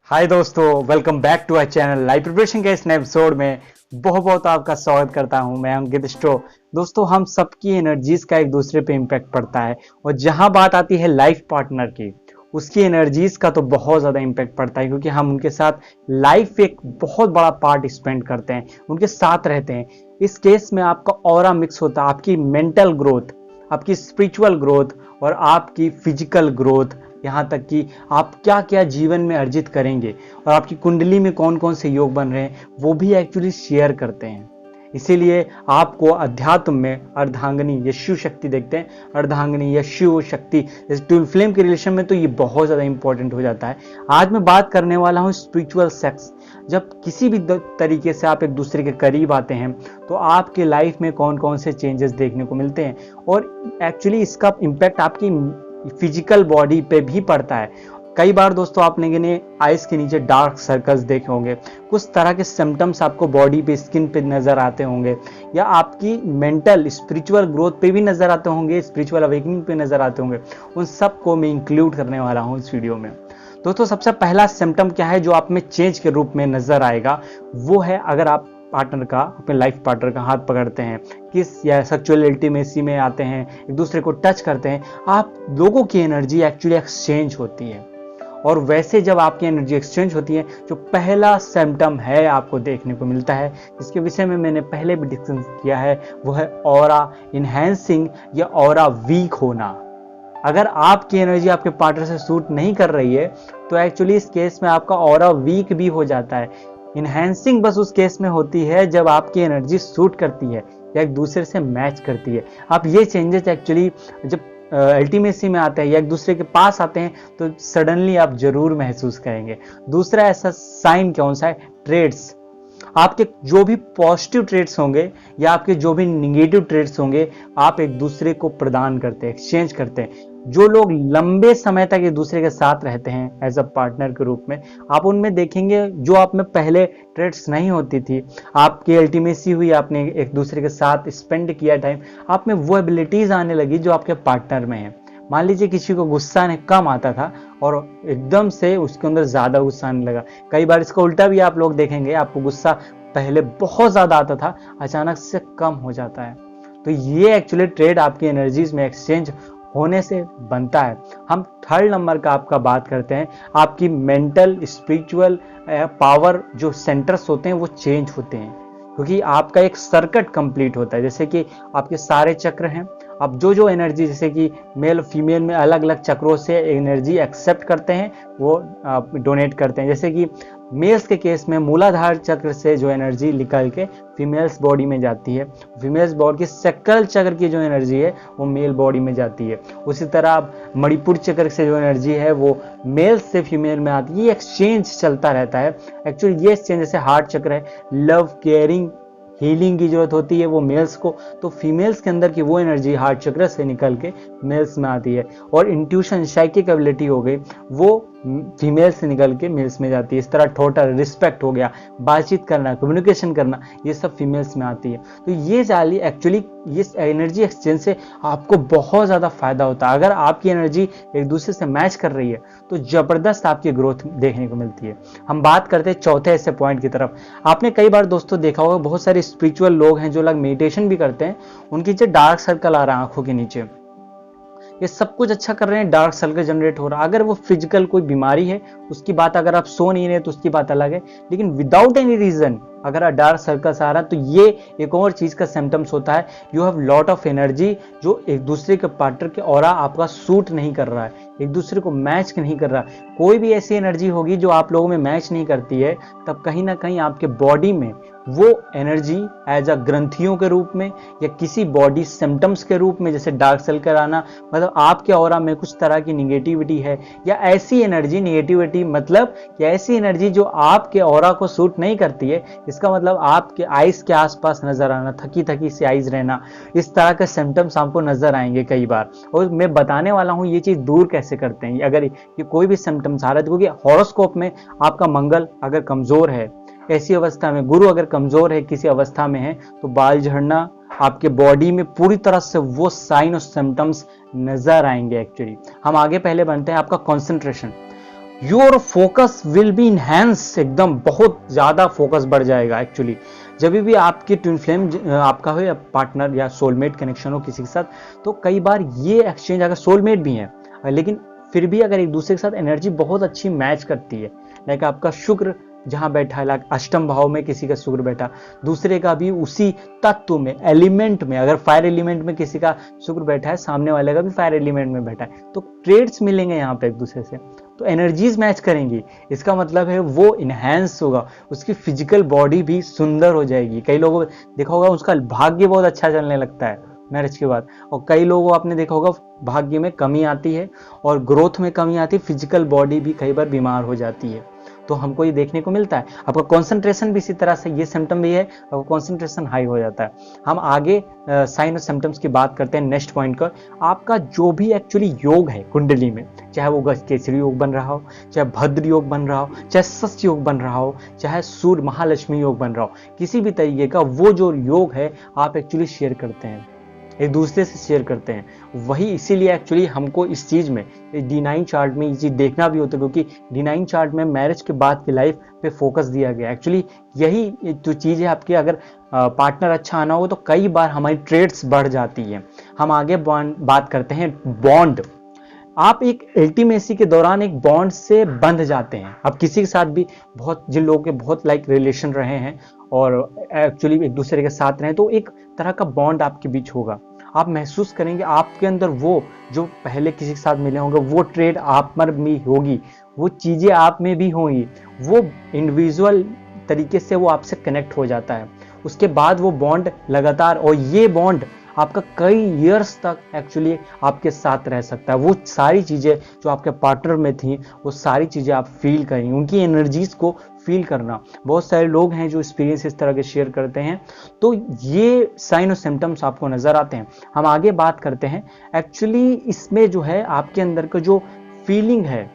हाय दोस्तों, welcome back to our channel. Live preparation के इस नए एपिसोड में बहुत बहुत आपका स्वागत करता हूं। मैं अंकित स्टो। दोस्तों, हम सबकी एनर्जीज का एक दूसरे पे इम्पैक्ट पड़ता है और जहां बात आती है लाइफ पार्टनर की, उसकी एनर्जीज का तो बहुत ज़्यादा इम्पैक्ट पड़ता है, क्योंकि हम उनके साथ लाइफ एक बहुत बड़ा पार्ट स्पेंड करते हैं, उनके साथ रहते हैं। इस केस में आपका ऑरा मिक्स होता है, आपकी मेंटल ग्रोथ, आपकी स्पिरिचुअल ग्रोथ और आपकी फिजिकल ग्रोथ, यहाँ तक कि आप क्या क्या जीवन में अर्जित करेंगे और आपकी कुंडली में कौन कौन से योग बन रहे हैं वो भी एक्चुअली शेयर करते हैं। इसीलिए आपको अध्यात्म में अर्धांगिनी या शिव शक्ति देखते हैं, अर्धांगिनी या शिव शक्ति इस ट्विन फ्लेम के रिलेशन में, तो ये बहुत ज़्यादा इंपॉर्टेंट हो जाता है। आज मैं बात करने वाला हूँ स्पिरिचुअल सेक्स। जब किसी भी तरीके से आप एक दूसरे के करीब आते हैं तो आपके लाइफ में कौन कौन से चेंजेस देखने को मिलते हैं और एक्चुअली इसका इम्पैक्ट आपकी फिजिकल बॉडी पे भी पड़ता है। कई बार दोस्तों आपने आइस के नीचे डार्क सर्कल्स देखे होंगे, कुछ तरह के सिम्टम्स आपको बॉडी पे, स्किन पे नजर आते होंगे, या आपकी मेंटल स्पिरिचुअल ग्रोथ पे भी नजर आते होंगे, स्पिरिचुअल अवेकनिंग पे नजर आते होंगे। उन सब को मैं इंक्लूड करने वाला हूँ इस वीडियो में। दोस्तों, सबसे पहला सिम्टम क्या है जो आप में चेंज के रूप में नजर आएगा, वो है अगर आप पार्टनर का, अपने लाइफ पार्टनर का हाथ पकड़ते हैं, किस या सेक्सुअल इंटीमेसी में आते हैं, एक दूसरे को टच करते हैं, आप लोगों की एनर्जी एक्चुअली एक्सचेंज होती है। और वैसे जब आपकी एनर्जी एक्सचेंज होती है, जो पहला सिम्टम है आपको देखने को मिलता है, जिसके विषय में मैंने पहले भी डिस्कस किया है, वो है ऑरा इनहैंसिंग या ऑरा वीक होना। अगर आपकी एनर्जी आपके पार्टनर से सूट नहीं कर रही है तो एक्चुअली इस केस में आपका ऑरा वीक भी हो जाता है। इनहैंसिंग बस उस केस में होती है जब आपकी एनर्जी सूट करती है या एक दूसरे से मैच करती है। आप ये चेंजेस एक्चुअली जब अल्टीमेसी में आते हैं या एक दूसरे के पास आते हैं तो सडनली आप जरूर महसूस करेंगे। दूसरा ऐसा साइन कौन सा है? ट्रेड्स। आपके जो भी पॉजिटिव ट्रेड्स होंगे या आपके जो भी निगेटिव ट्रेड्स होंगे, आप एक दूसरे को प्रदान करते हैं, एक्सचेंज करते हैं। जो लोग लंबे समय तक एक दूसरे के साथ रहते हैं एज अ पार्टनर के रूप में, आप उनमें देखेंगे जो आप में पहले ट्रेड्स नहीं होती थी, आपकी अल्टीमेसी हुई, आपने एक दूसरे के साथ स्पेंड किया टाइम, आप में वो एबिलिटीज आने लगी जो आपके पार्टनर में है। मान लीजिए किसी को गुस्सा ने कम आता था और एकदम से उसके अंदर ज्यादा गुस्सा आने लगा। कई बार इसका उल्टा भी आप लोग देखेंगे, आपको गुस्सा पहले बहुत ज्यादा आता था, अचानक से कम हो जाता है। तो ये एक्चुअली ट्रेड आपकी एनर्जीज में एक्सचेंज होने से बनता है। हम थर्ड नंबर का आपका बात करते हैं, आपकी मेंटल स्पिरिचुअल पावर जो सेंटर्स होते हैं वो चेंज होते हैं, क्योंकि आपका एक सर्किट कंप्लीट होता है। जैसे कि आपके सारे चक्र हैं, अब जो एनर्जी, जैसे कि मेल और फीमेल में अलग अलग चक्रों से एनर्जी एक्सेप्ट करते हैं, वो डोनेट करते हैं। जैसे कि मेल्स के केस में मूलाधार चक्र से जो एनर्जी निकल के फीमेल्स बॉडी में जाती है, फीमेल्स बॉडी की सक्कल चक्र की जो एनर्जी है वो मेल बॉडी में जाती है। उसी तरह मणिपुर चक्र से जो एनर्जी है वो मेल से फीमेल में आती है। ये एक्सचेंज चलता रहता है। एक्चुअली ये एक्सचेंज, जैसे हार्ट चक्र है, लव, केयरिंग, हीलिंग की जरूरत होती है वो मेल्स को, तो फीमेल्स के अंदर की वो एनर्जी हार्ट चक्र से निकल के मेल्स में आती है। और इंट्यूशन, साइकिक एबिलिटी हो गई, वो फीमेल्स से निकल के मेल्स में जाती है। इस तरह टोटल रिस्पेक्ट हो गया, बातचीत करना, कम्युनिकेशन करना, ये सब फीमेल्स में आती है। तो ये जाली एक्चुअली ये एनर्जी एक्सचेंज से आपको बहुत ज़्यादा फायदा होता है। अगर आपकी एनर्जी एक दूसरे से मैच कर रही है तो ज़बरदस्त आपकी ग्रोथ देखने को मिलती है। हम बात करते हैं चौथे ऐसे पॉइंट की तरफ। आपने कई बार दोस्तों देखा होगा, बहुत सारे स्पिरिचुअल लोग हैं जो लोग मेडिटेशन भी करते हैं, उनके नीचे डार्क सर्कल आ रहा है आंखों के नीचे, ये सब कुछ अच्छा कर रहे हैं, डार्क सर्कल जनरेट हो रहा है। अगर वो फिजिकल कोई बीमारी है उसकी बात, अगर आप सो नहीं रहे तो उसकी बात अलग है, लेकिन विदाउट एनी रीजन अगर डार्क सर्कल्स आ रहा है तो ये एक और चीज का सिम्टम्स होता है, you have lot of energy जो एक दूसरे के पार्टनर के ऑरा आपका सूट नहीं कर रहा है, एक दूसरे को मैच नहीं कर रहा है। कोई भी ऐसी एनर्जी होगी जो आप लोगों में मैच नहीं करती है, तब कहीं ना कहीं आपके बॉडी में वो एनर्जी एज अ ग्रंथियों के रूप में या किसी बॉडी सिम्टम्स के रूप में, जैसे डार्क सर्कल आना, मतलब आपके ऑरा में कुछ तरह की निगेटिविटी है, या ऐसी एनर्जी, निगेटिविटी मतलब कि ऐसी एनर्जी जो आपके ऑरा को सूट नहीं करती है, इसका मतलब आपके आइज के आसपास नजर आना, थकी थकी से आइज रहना, इस तरह के सिम्टम्स आपको नजर आएंगे कई बार। और मैं बताने वाला हूँ ये चीज दूर कैसे करते हैं अगर ये कोई भी सिम्टम्स आ रहा है, क्योंकि हॉरोस्कोप में आपका मंगल अगर कमजोर है, ऐसी अवस्था में गुरु अगर कमजोर है, किसी अवस्था में है, तो बाल झड़ना, आपके बॉडी में पूरी तरह से वो साइन और सिम्टम्स नजर आएंगे। एक्चुअली हम आगे पहले बनते हैं आपका concentration. Your focus will be enhance, एकदम बहुत ज्यादा फोकस बढ़ जाएगा एक्चुअली। जब भी आपकी ट्विन फ्लेम आपका हो या पार्टनर या सोलमेट कनेक्शन हो किसी के साथ, तो कई बार ये एक्सचेंज, अगर सोलमेट भी है लेकिन फिर भी अगर एक दूसरे के साथ एनर्जी बहुत अच्छी मैच करती है, लाइक आपका शुक्र जहां बैठा है, लाइक अष्टम भाव में किसी का शुक्र बैठा, दूसरे का भी उसी तत्व में, एलिमेंट में, अगर फायर एलिमेंट में किसी का शुक्र बैठा है, सामने वाले का भी फायर एलिमेंट में बैठा है, तो ट्रेड्स मिलेंगे यहाँ पे एक दूसरे से, तो एनर्जीज मैच करेंगी। इसका मतलब है वो इनहेंस होगा, उसकी फिजिकल बॉडी भी सुंदर हो जाएगी। कई लोगों देखा होगा उसका भाग्य बहुत अच्छा चलने लगता है मैरिज के बाद, और कई लोगों आपने देखा होगा भाग्य में कमी आती है और ग्रोथ में कमी आती है, फिजिकल बॉडी भी कई बार बीमार हो जाती है। तो हमको ये देखने को मिलता है। आपका कंसंट्रेशन भी इसी तरह से, ये सिम्टम भी है, आपका कंसंट्रेशन हाई हो जाता है। हम आगे साइन और सिम्टम्स की बात करते हैं नेक्स्ट पॉइंट का। आपका जो भी एक्चुअली योग है कुंडली में, चाहे वो केसरी योग बन रहा हो, चाहे भद्र योग बन रहा हो, चाहे सस्य योग बन रहा हो, चाहे सूर्य महालक्ष्मी योग बन रहा हो, किसी भी तरीके का वो जो योग है आप एक्चुअली शेयर करते हैं, एक दूसरे से शेयर करते हैं। वही इसीलिए एक्चुअली हमको इस चीज में D9 चार्ट में ये चीज देखना भी होता है, क्योंकि D9 चार्ट में मैरिज के बाद की लाइफ पे फोकस दिया गया। एक्चुअली यही जो चीज है आपकी, अगर पार्टनर अच्छा आना हो तो कई बार हमारी ट्रेड्स बढ़ जाती है। हम आगे बात करते हैं बॉन्ड। आप एक इंटीमेसी के दौरान एक बॉन्ड से बंध जाते हैं। अब किसी के साथ भी बहुत, जिन लोगों के बहुत लाइक रिलेशन रहे हैं और एक्चुअली एक दूसरे के साथ रहे, तो एक तरह का बॉन्ड आपके बीच होगा। आप महसूस करेंगे आपके अंदर वो जो पहले किसी के साथ मिले होंगे, वो ट्रेड आप में भी होगी, वो चीजें आप में भी होंगी, वो इंडिविजुअल तरीके से वो आपसे कनेक्ट हो जाता है। उसके बाद वो बॉन्ड लगातार, और ये बॉन्ड आपका कई इयर्स तक एक्चुअली आपके साथ रह सकता है। वो सारी चीजें जो आपके पार्टनर में थी, वो सारी चीजें आप फील करेंगे, उनकी एनर्जीज को फील करना। बहुत सारे लोग हैं जो एक्सपीरियंस इस तरह के शेयर करते हैं, तो ये साइन और सिम्टम्स आपको नजर आते हैं। हम आगे बात करते हैं एक्चुअली इसमें जो है आपके अंदर का जो फीलिंग है,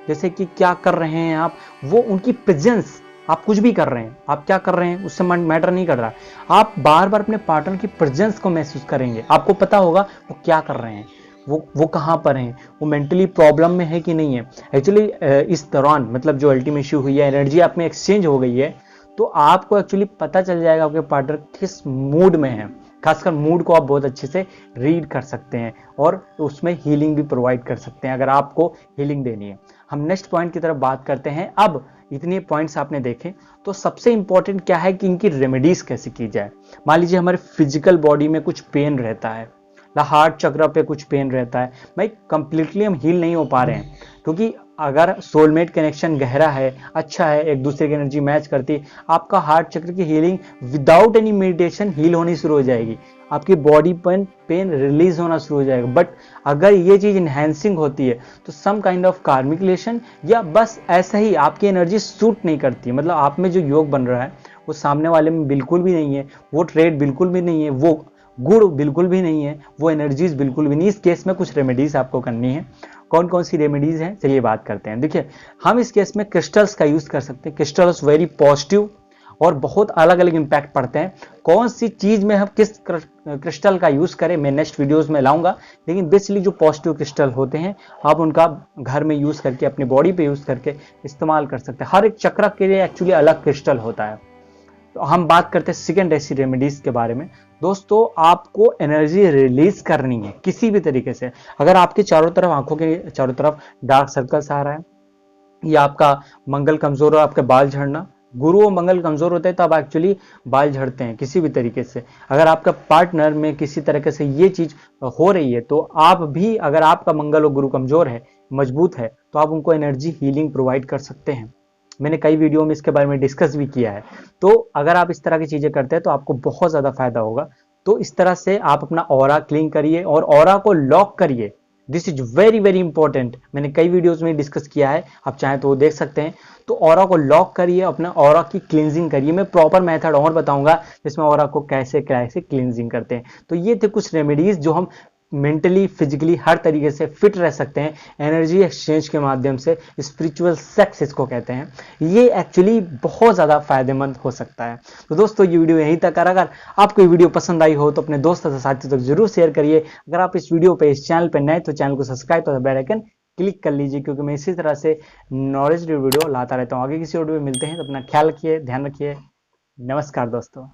जैसे कि क्या कर रहे हैं आप, वो उनकी प्रेजेंस, आप कुछ भी कर रहे हैं, आप क्या कर रहे हैं उससे मैटर नहीं कर रहा, आप बार बार अपने पार्टनर की प्रेजेंस को महसूस करेंगे। आपको पता होगा वो क्या कर रहे हैं, वो कहाँ पर हैं, वो मेंटली प्रॉब्लम में है कि नहीं है। एक्चुअली इस दौरान मतलब जो अल्टीमेसी हुई है, एनर्जी आप में एक्सचेंज हो गई है, तो आपको एक्चुअली पता चल जाएगा आपके पार्टनर किस मूड में है। खासकर मूड को आप बहुत अच्छे से रीड कर सकते हैं और उसमें हीलिंग भी प्रोवाइड कर सकते हैं अगर आपको हीलिंग देनी है। हम नेक्स्ट पॉइंट की तरफ बात करते हैं। अब इतने पॉइंट्स आपने देखे, तो सबसे इंपॉर्टेंट क्या है कि इनकी रेमेडीज कैसे की जाए। मान लीजिए हमारे फिजिकल बॉडी में कुछ पेन रहता है, हार्ट चक्र पे कुछ पेन रहता है, भाई कंप्लीटली हम हील नहीं हो पा रहे हैं, क्योंकि अगर सोलमेट कनेक्शन गहरा है, अच्छा है, एक दूसरे की एनर्जी मैच करती, आपका हार्ट चक्र की healing without any meditation heal होनी शुरू हो जाएगी, आपकी बॉडी पेन रिलीज होना शुरू हो जाएगा। बट अगर ये चीज इनहेंसिंग होती है तो some kind of karmic relation, या बस ऐसा ही आपकी एनर्जी सूट नहीं करती, मतलब आप में जो योग बन रहा है वो सामने वाले में बिल्कुल भी नहीं है, वो ट्रेड बिल्कुल भी नहीं है, वो गुड़ बिल्कुल भी नहीं है, वो एनर्जीज बिल्कुल भी नहीं। इस केस में कुछ रेमेडीज आपको करनी है। कौन कौन सी रेमेडीज हैं, चलिए बात करते हैं। देखिए, हम इस केस में क्रिस्टल्स का यूज कर सकते हैं। क्रिस्टल्स वेरी पॉजिटिव और बहुत अलग अलग इंपैक्ट पड़ते हैं। कौन सी चीज में हम किस क्रिस्टल का यूज करें मैं नेक्स्ट वीडियोस में लाऊंगा, लेकिन बेसिकली जो पॉजिटिव क्रिस्टल होते हैं आप उनका घर में यूज करके, अपनी बॉडी पे यूज करके इस्तेमाल कर सकते हैं। हर एक चक्र के लिए एक्चुअली अलग क्रिस्टल होता है। तो हम बात करते हैं सेकेंड ऐसी रेमेडीज के बारे में। दोस्तों, आपको एनर्जी रिलीज करनी है किसी भी तरीके से। अगर आपके चारों तरफ, आंखों के चारों तरफ डार्क सर्कल्स आ रहा है, या आपका मंगल कमजोर हो, आपके बाल झड़ना, गुरु और मंगल कमजोर होते हैं तब एक्चुअली बाल झड़ते हैं किसी भी तरीके से। अगर आपका पार्टनर में किसी तरीके से ये चीज हो रही है, तो आप भी, अगर आपका मंगल और गुरु कमजोर है, मजबूत है, तो आप उनको एनर्जी हीलिंग प्रोवाइड कर सकते हैं। मैंने कई वीडियो में इसके बारे में डिस्कस भी किया है। तो अगर आप इस तरह की चीजें करते हैं तो आपको बहुत ज्यादा फायदा होगा। तो इस तरह से आप अपना ऑरा क्लीन करिए और ऑरा को लॉक करिए। This is very very important. मैंने कई वीडियोस में डिस्कस किया है, आप चाहें तो वो देख सकते हैं। तो ऑरा को लॉक करिए, अपना ऑरा की क्लींजिंग करिए। मैं प्रॉपर मेथड और बताऊंगा जिसमें ऑरा को कैसे कैसे क्लींजिंग करते हैं। तो ये थे कुछ रेमेडीज जो हम मेंटली, फिजिकली हर तरीके से फिट रह सकते हैं एनर्जी एक्सचेंज के माध्यम से। स्पिरिचुअल सेक्स इसको कहते हैं। ये एक्चुअली बहुत ज्यादा फायदेमंद हो सकता है। तो दोस्तों, ये वीडियो यहीं तक। अगर आपको ये वीडियो पसंद आई हो तो अपने दोस्तों से, साथियों तक जरूर शेयर करिए। अगर आप इस वीडियो पे, इस चैनल पे नए तो चैनल को सब्सक्राइब और बेल आइकन क्लिक कर लीजिए, क्योंकि मैं इसी तरह से नॉलेज वीडियो लाता रहता हूँ। आगे किसी वीडियो में मिलते हैं, तो अपना ख्याल रखिए, ध्यान रखिए। नमस्कार दोस्तों।